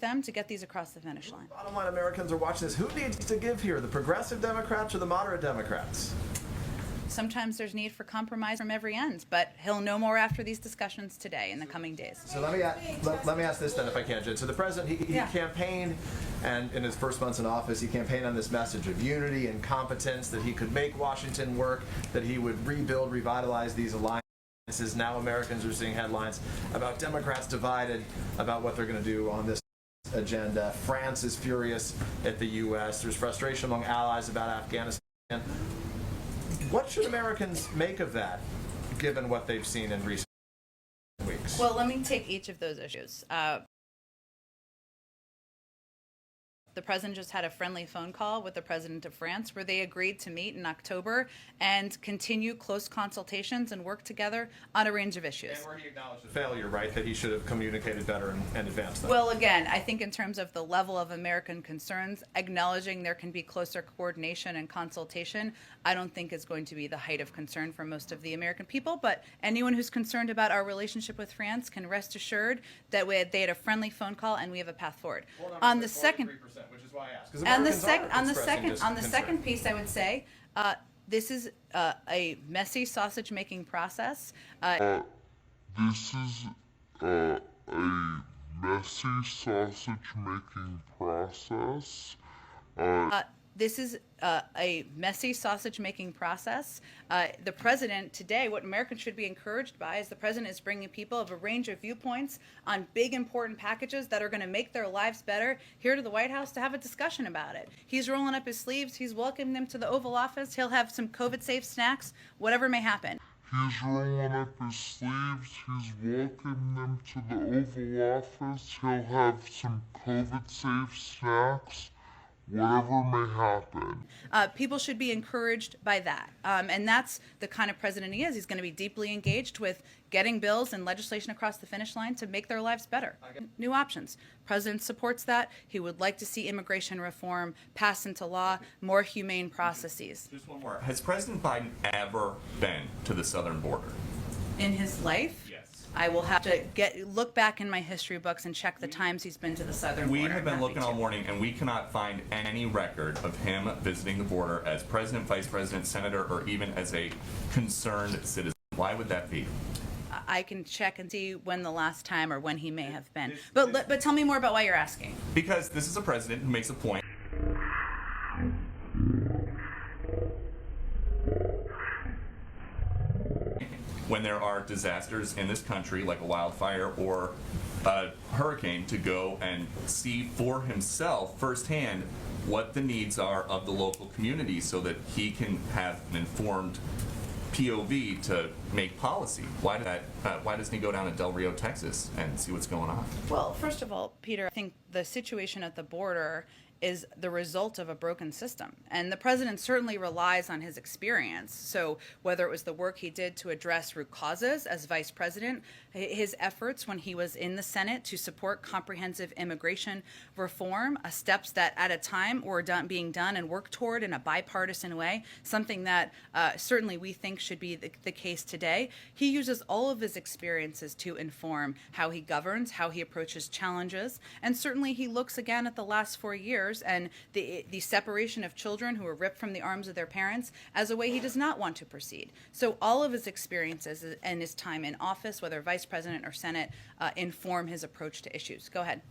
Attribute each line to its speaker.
Speaker 1: them to get these across the finish line.
Speaker 2: Bottom line, Americans are watching this. Who needs to give here, the progressive Democrats or the moderate Democrats?
Speaker 1: Sometimes there's need for compromise from every end, but he'll know more after these discussions today in the coming days.
Speaker 2: So let me ask this then, if I can, Jen. So the president, he campaigned, and in his first months in office, he campaigned on this message of unity and competence, that he could make Washington work, that he would rebuild, revitalize these alliances. Now Americans are seeing headlines about Democrats divided about what they're going to do on this agenda. France is furious at the U.S. There's frustration among allies about Afghanistan. What should Americans make of that, given what they've seen in recent weeks?
Speaker 1: Well, let me take each of those issues. The president just had a friendly phone call with the president of France where they agreed to meet in October and continue close consultations and work together on a range of issues.
Speaker 2: And where he acknowledged the failure, right, that he should have communicated better and advanced that.
Speaker 1: Well, again, I think in terms of the level of American concerns, acknowledging there can be closer coordination and consultation, I don't think is going to be the height of concern for most of the American people. But anyone who's concerned about our relationship with France can rest assured that they had a friendly phone call and we have a path forward.
Speaker 2: On the second, which is why I asked.
Speaker 1: On the second piece, I would say this is a messy sausage-making process.
Speaker 3: This is a messy sausage-making process.
Speaker 1: This is a messy sausage-making process. The president today, what Americans should be encouraged by is the president is bringing people of a range of viewpoints on big, important packages that are going to make their lives better here to the White House to have a discussion about it. He's rolling up his sleeves. He's welcoming them to the Oval Office. He'll have some COVID-safe snacks, whatever may happen.
Speaker 3: He's rolling up his sleeves. He's welcoming them to the Oval Office. He'll have some COVID-safe snacks. Whatever may happen.
Speaker 1: People should be encouraged by that. And that's the kind of president he is. He's going to be deeply engaged with getting bills and legislation across the finish line to make their lives better. New options. President supports that. He would like to see immigration reform passed into law, more humane processes.
Speaker 4: Just one more. Has President Biden ever been to the southern border?
Speaker 1: In his life?
Speaker 4: Yes.
Speaker 1: I will have to look back in my history books and check the times he's been to the southern border.
Speaker 4: We have been looking all morning, and we cannot find any record of him visiting the border as president, vice president, senator, or even as a concerned citizen. Why would that be?
Speaker 1: I can check and see when the last time or when he may have been. But tell me more about why you're asking.
Speaker 4: Because this is a president who makes a point. When there are disasters in this country, like a wildfire or a hurricane, to go and see for himself firsthand what the needs are of the local community so that he can have an informed POV to make policy. Why doesn't he go down to Del Rio, Texas and see what's going on?
Speaker 1: Well, first of all, Peter, I think the situation at the border is the result of a broken system. And the president certainly relies on his experience. So whether it was the work he did to address root causes as vice president, his efforts when he was in the Senate to support comprehensive immigration reform, steps that at a time were being done and worked toward in a bipartisan way, something that certainly we think should be the case today. He uses all of his experiences to inform how he governs, how he approaches challenges, and certainly he looks again at the last 4 years and the separation of children who were ripped from the arms of their parents as a way he does not want to proceed. So all of his experiences and his time in office, whether vice president or Senate, inform his approach to issues. Go ahead.